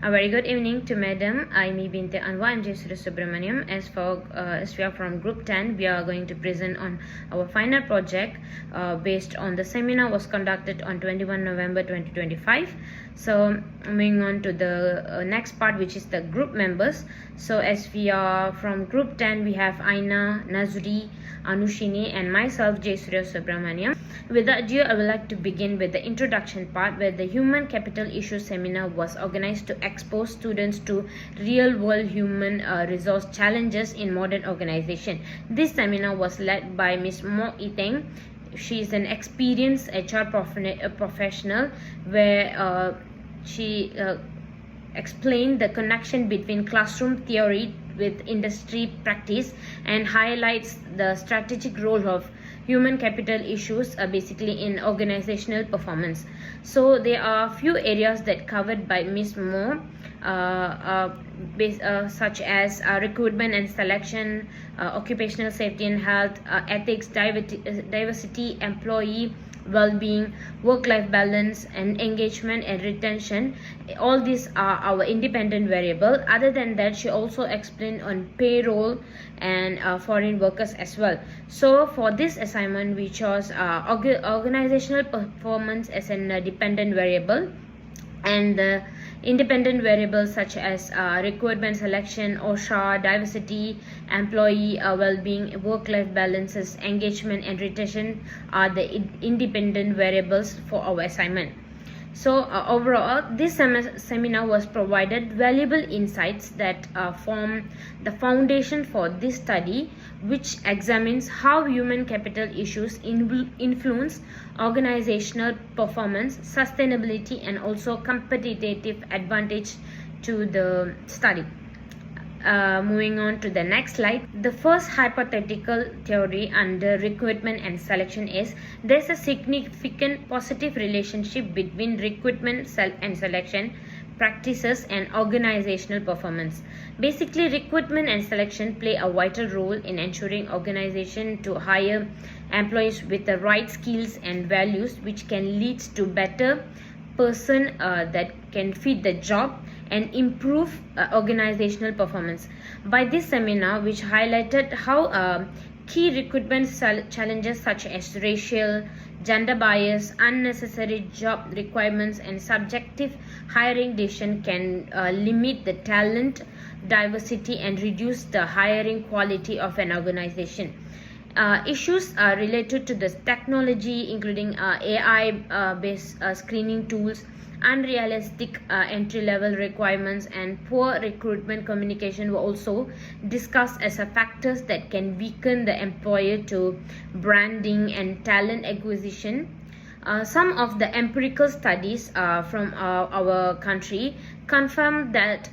A very good evening to Madam. I'm Binte Anwa. I'm Jesura Subramaniam. As we are from Group 10, we are going to present on our final project based on the seminar was conducted on 21 November 2025. So moving on to the next part, which is the group members. So as we are from Group 10, we have Aina, Nazuri, Anushini and myself, Jesura Subramaniam. Without ado, I would like to begin with the introduction part, where the Human Capital Issue Seminar was organized to expose students to real-world human resource challenges in modern organization. This seminar was led by Ms. Mo Iteng. She is an experienced HR professional, where she explained the connection between classroom theory with industry practice and highlights the strategic role of human capital issues basically in organizational performance. So there are few areas that covered by Ms. Mo, such as recruitment and selection, occupational safety and health, ethics, diversity, employee well-being, work-life balance and engagement and retention. All these are our independent variable. Other than that, she also explained on payroll and foreign workers as well. So for this assignment, we chose organizational performance as an dependent variable, and the independent variables such as recruitment, selection, OSHA, diversity, employee well-being, work-life balances, engagement and retention are the independent variables for our assignment. So overall, this seminar was provided valuable insights that form the foundation for this study, which examines how human capital issues influence organizational performance, sustainability and also competitive advantage to the study. Moving on to the next slide. The first hypothetical theory under recruitment and selection is there's a significant positive relationship between recruitment and selection practices and organizational performance. Basically, recruitment and selection play a vital role in ensuring organization to hire employees with the right skills and values, which can lead to better person that can fit the job and improve organizational performance. By this seminar, which highlighted how key recruitment challenges such as racial, gender bias, unnecessary job requirements and subjective hiring decision can limit the talent diversity and reduce the hiring quality of an organization. Issues are related to the technology, including AI based screening tools, unrealistic entry-level requirements and poor recruitment communication were also discussed as a factors that can weaken the employer to branding and talent acquisition. Some of the empirical studies from our country confirm that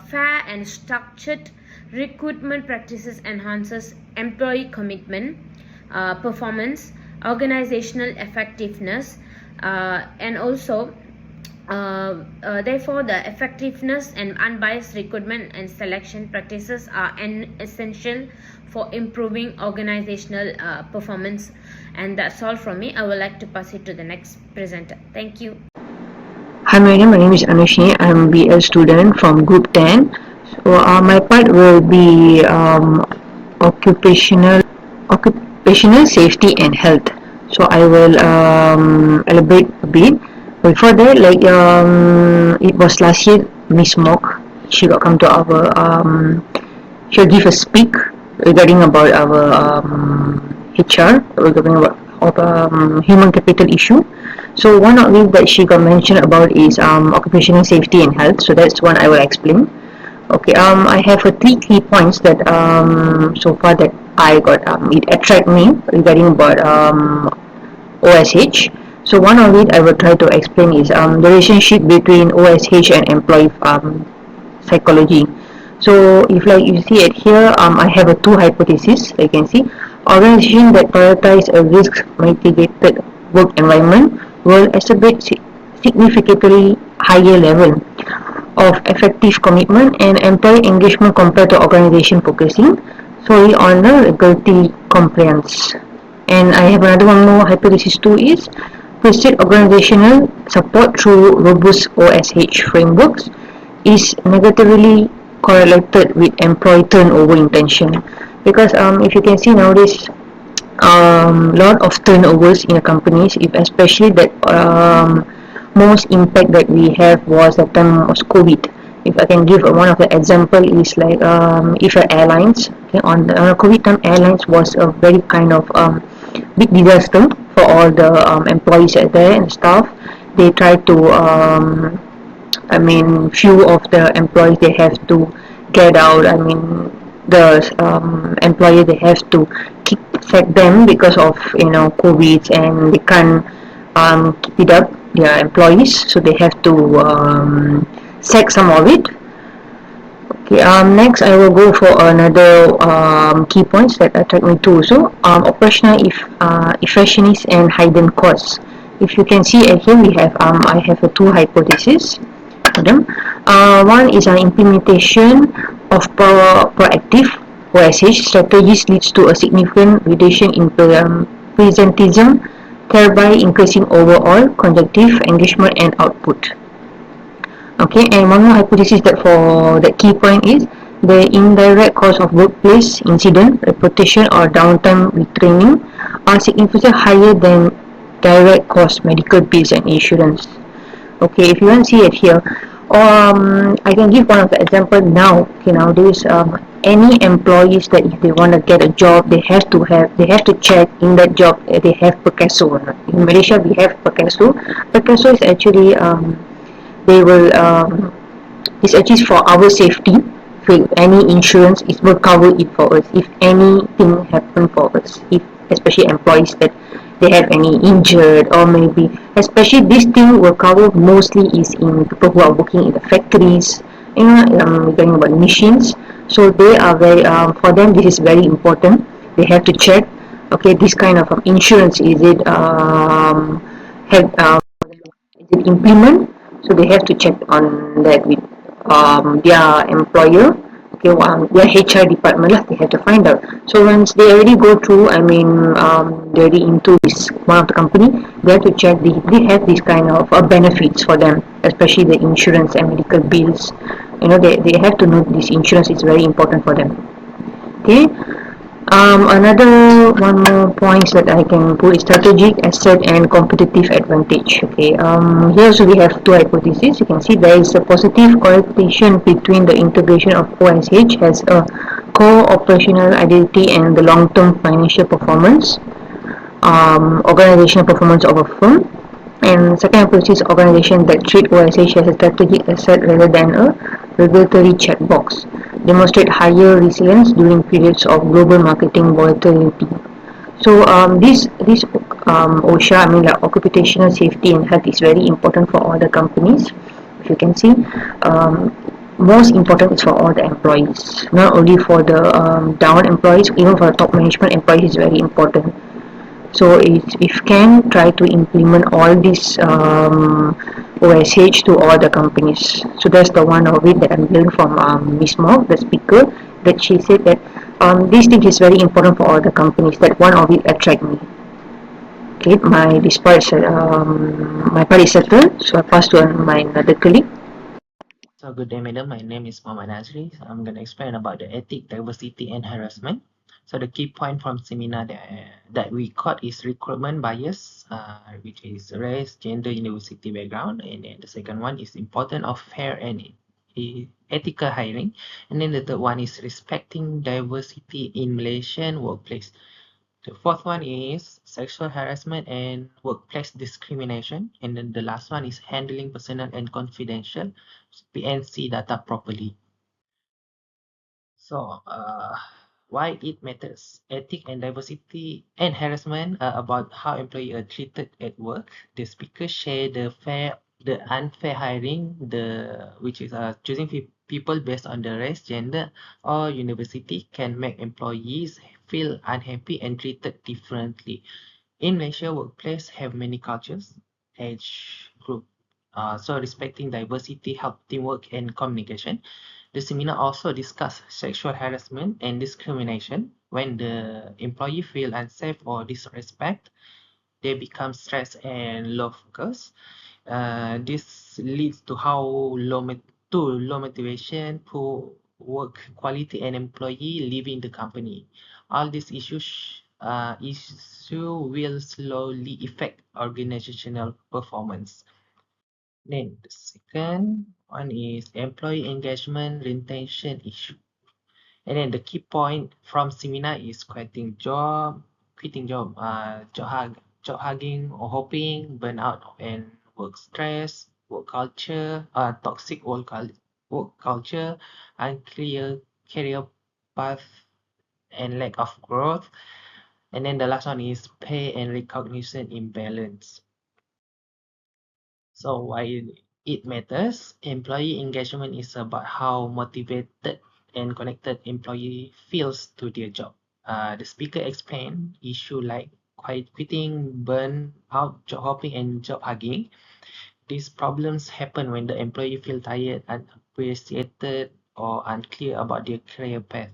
fair and structured recruitment practices enhances employee commitment, performance, organizational effectiveness, and also therefore the effectiveness and unbiased recruitment and selection practices are essential for improving organizational performance. And that's all from me. I would like to pass it to the next presenter. Thank you. Hi madam, my name is Anushni. I'm BL student from Group 10. So my part will be occupational safety and health. So I will elaborate a bit. Before that, it was last year, Miss Mock, she got come to our she'll give a speak regarding about our HR, regarding about human capital issue. So one of it that she got mentioned about is occupational safety and health. So that's one I will explain. Okay, I have 3 key points that so far that I got it attract me regarding about OSH. So one of it I will try to explain is the relationship between OSH and employee psychology. So if like you see it here, I have 2 hypotheses. You can see organization that prioritize a risk mitigated work environment will exhibit significantly higher level of effective commitment and employee engagement compared to organization focusing solely on the regulatory compliance. And I have another one more hypothesis too is proceed organizational support through robust OSH frameworks is negatively correlated with employee turnover intention, because if you can see nowadays, lot of turnovers in the companies, if especially that most impact that we have was the time of COVID. If I can give one of the example is like if your airlines, okay, on COVID time, airlines was a very kind of big disaster for all the employees out there and staff. They try to I mean, few of the employees they have to get out. I mean, the employer they have to keep sack them because of COVID, and they can't keep it up their employees, so they have to sack some of it. Okay, next I will go for another key points that attract me too. So, operational efficiency and hidden costs. If you can see here, we have I have two hypotheses for them. One is an implementation of proactive OSH strategies leads to a significant reduction in presentism, thereby increasing overall conjunctive engagement and output. Okay, and one more hypothesis that for the key point is the indirect cost of workplace incident, reputation or downtime retraining are significantly higher than direct cost medical bills and insurance. Okay, if you want to see it here, I can give one of the example now. Okay, nowadays, any employees that if they want to get a job, they have to check in that job they have Percaso or not. In Malaysia, we have Percaso. Percaso is actually they will it's actually for our safety. If any insurance, it will cover it for us if anything happen for us, if especially employees that they have any injured, or maybe especially this thing will cover mostly is in people who are working in the factories, regarding about machines. So they are very for them this is very important. They have to check, okay, this kind of insurance, is it have is it implement, so they have to check on that with their employer, okay, their HR department lah, they have to find out. So once they already go through, I mean, they're already into this one of the company, they have to check they have this kind of benefits for them, especially the insurance and medical bills. They have to know this insurance is very important for them. Okay. Another one more points that I can put is strategic asset and competitive advantage. Okay. Here also we have two hypotheses. You can see there is a positive correlation between the integration of OSH as a core operational identity and the long-term financial performance, organizational performance of a firm. And second hypothesis, organization that treat OSH as a strategic asset rather than a regulatory checkbox demonstrate higher resilience during periods of global marketing volatility. So this OSHA, I mean, like occupational safety and health, is very important for all the companies. If you can see, most important is for all the employees, not only for the down employees, even for the top management employees is very important. So if can try to implement all this OSH to all the companies. So that's the one of it that I'm hearing from Miss Mock, the speaker, that she said that this thing is very important for all the companies. That one of it attract me. Okay, my part is settled, so I pass to my another colleague. So good day, madam. My name is Muhammad Nazri. I'm going to explain about the ethic, diversity, and harassment. So the key point from seminar that we caught is recruitment bias, which is race, gender, university background, and then the second one is important of fair and ethical hiring, and then the third one is respecting diversity in Malaysian workplace. The fourth one is sexual harassment and workplace discrimination. And then the last one is handling personal and confidential PNC data properly. So, why it matters? Ethic and diversity and harassment about how employees are treated at work. The speakers share the unfair hiring, which is choosing people based on the race, gender, or university can make employees feel unhappy and treated differently. In Malaysia, workplace have many cultures, age group. So respecting diversity help teamwork and communication. The seminar also discussed sexual harassment and discrimination. When the employee feel unsafe or disrespect, they become stressed and low focus. This leads to how low 2. Low motivation, poor work quality, and employee leaving the company. All these issues will slowly affect organizational performance. Then the second one is employee engagement retention issue. And then the key point from seminar is job hugging or hopping, burnout and work stress, work culture, toxic work culture, unclear career path and lack of growth. And then the last one is pay and recognition imbalance. So why it matters? Employee engagement is about how motivated and connected employee feels to their job. The speaker explained issue like quitting, burn out, job hopping, and job hugging. These problems happen when the employee feel tired, unappreciated, or unclear about their career path.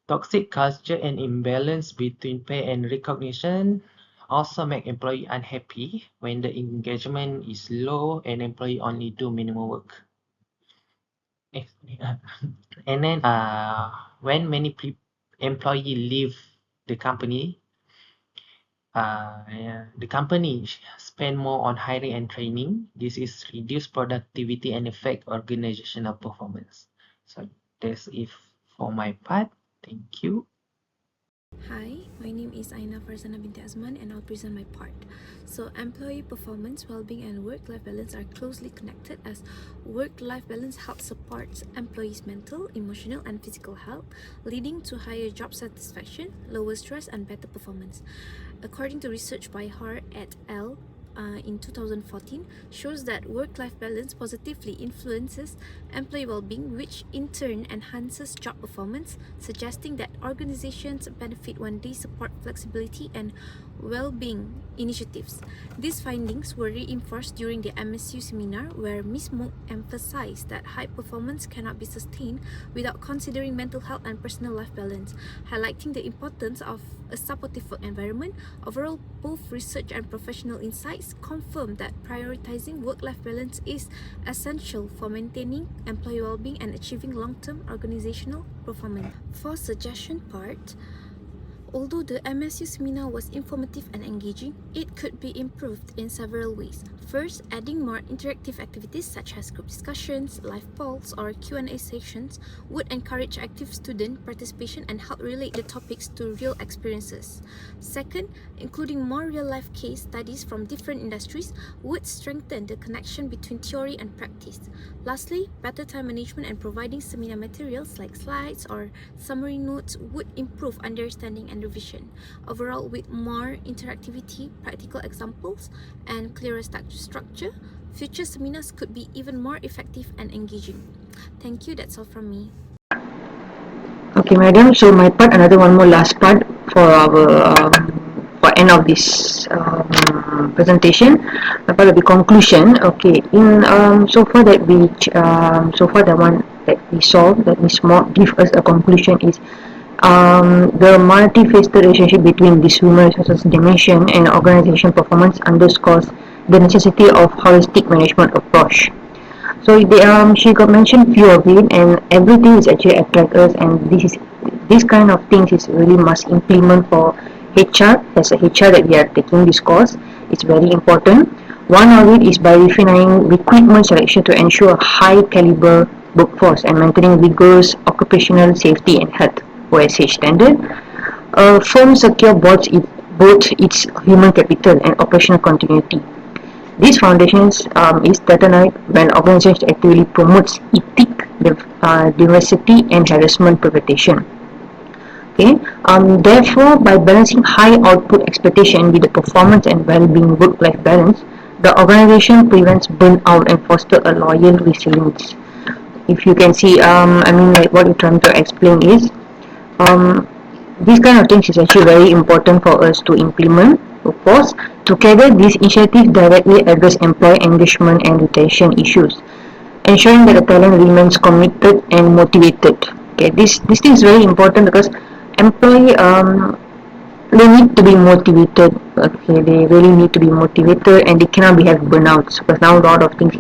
Toxic culture and imbalance between pay and recognition also make employee unhappy when the engagement is low and employee only do minimal work. And then when many employee leave the company, the company spend more on hiring and training. This is reduce productivity and affect organizational performance. So that's it for my part. Thank you. Hi, my name is Aina Farzana binti Azman and I'll present my part. So, employee performance, well-being and work-life balance are closely connected as work-life balance helps support employees' mental, emotional and physical health, leading to higher job satisfaction, lower stress and better performance. According to research by Har et al. In 2014 shows that work-life balance positively influences employee well-being, which in turn enhances job performance, suggesting that organizations benefit when they support flexibility and well-being initiatives. These findings were reinforced during the MSU seminar, where Ms. Mook emphasized that high performance cannot be sustained without considering mental health and personal life balance, highlighting the importance of a supportive work environment. Overall, both research and professional insights confirm that prioritizing work-life balance is essential for maintaining employee well-being and achieving long-term organizational performance. For suggestion part, although the MSU seminar was informative and engaging, it could be improved in several ways. First, adding more interactive activities such as group discussions, live polls, or Q&A sessions would encourage active student participation and help relate the topics to real experiences. Second, including more real-life case studies from different industries would strengthen the connection between theory and practice. Lastly, better time management and providing seminar materials like slides or summary notes would improve understanding and revision. Overall, with more interactivity, practical examples, and clearer structure, future seminars could be even more effective and engaging. Thank you, that's all from me. Okay, madam. So my part, another one more last part for our for end of this presentation. My part will be conclusion. Okay, in so far that the one that we saw that Miss Mock give us a conclusion is the multifaceted relationship between these human resources dimension and organization performance underscores the necessity of holistic management approach. So she got mentioned few of it, and everything is actually act like us, and this kind of things is really must implement for HR. As a HR that we are taking this course, it's very important. One of it is by refining recruitment selection to ensure a high caliber workforce and maintaining rigorous occupational safety and health (OSH) standard. A firm secure both its human capital and operational continuity. These foundations is determined when organization actively promotes ethic, diversity, and harassment prevention. Okay. Therefore, by balancing high output expectation with the performance and well-being work-life balance, the organization prevents burnout and foster a loyal resilience. If you can see, like what we're trying to explain is, these kind of things is actually very important for us to implement. Of course, together these initiatives directly address employee engagement and retention issues, ensuring that the talent remains committed and motivated. Okay, this thing is very important because employee they need to be motivated. Okay, they really need to be motivated, and they cannot be have burnouts because now a lot of things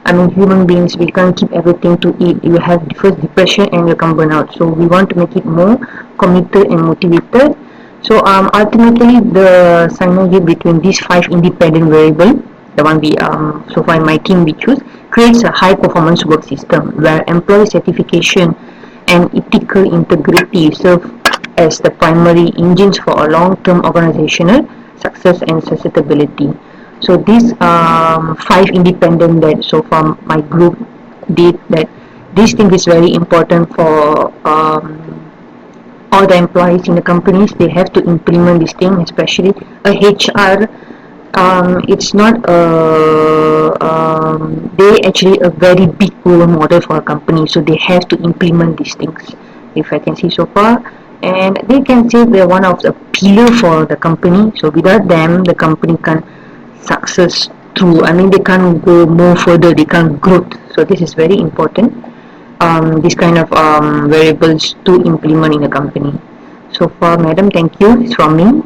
I mean, human beings, we can't keep everything to eat. You have first depression and you come burnout. So we want to make it more committed and motivated. So ultimately, the synergy between these 5 independent variables, the one we so far in my team we choose, creates a high performance work system where employee certification and ethical integrity serve as the primary engines for a long-term organizational success and sustainability. So these 5 independent that so far my group did, that this thing is very important for all the employees in the companies. They have to implement this thing, especially a HR. It's not they actually a very big role model for a company, so they have to implement these things, if I can see so far. And they can say they're one of the pillar for the company, so without them the company can't success through, I mean, they can't go more further, they can't grow. So this is very important, this kind of variables to implement in a company. So far, madam, thank you. It's from me.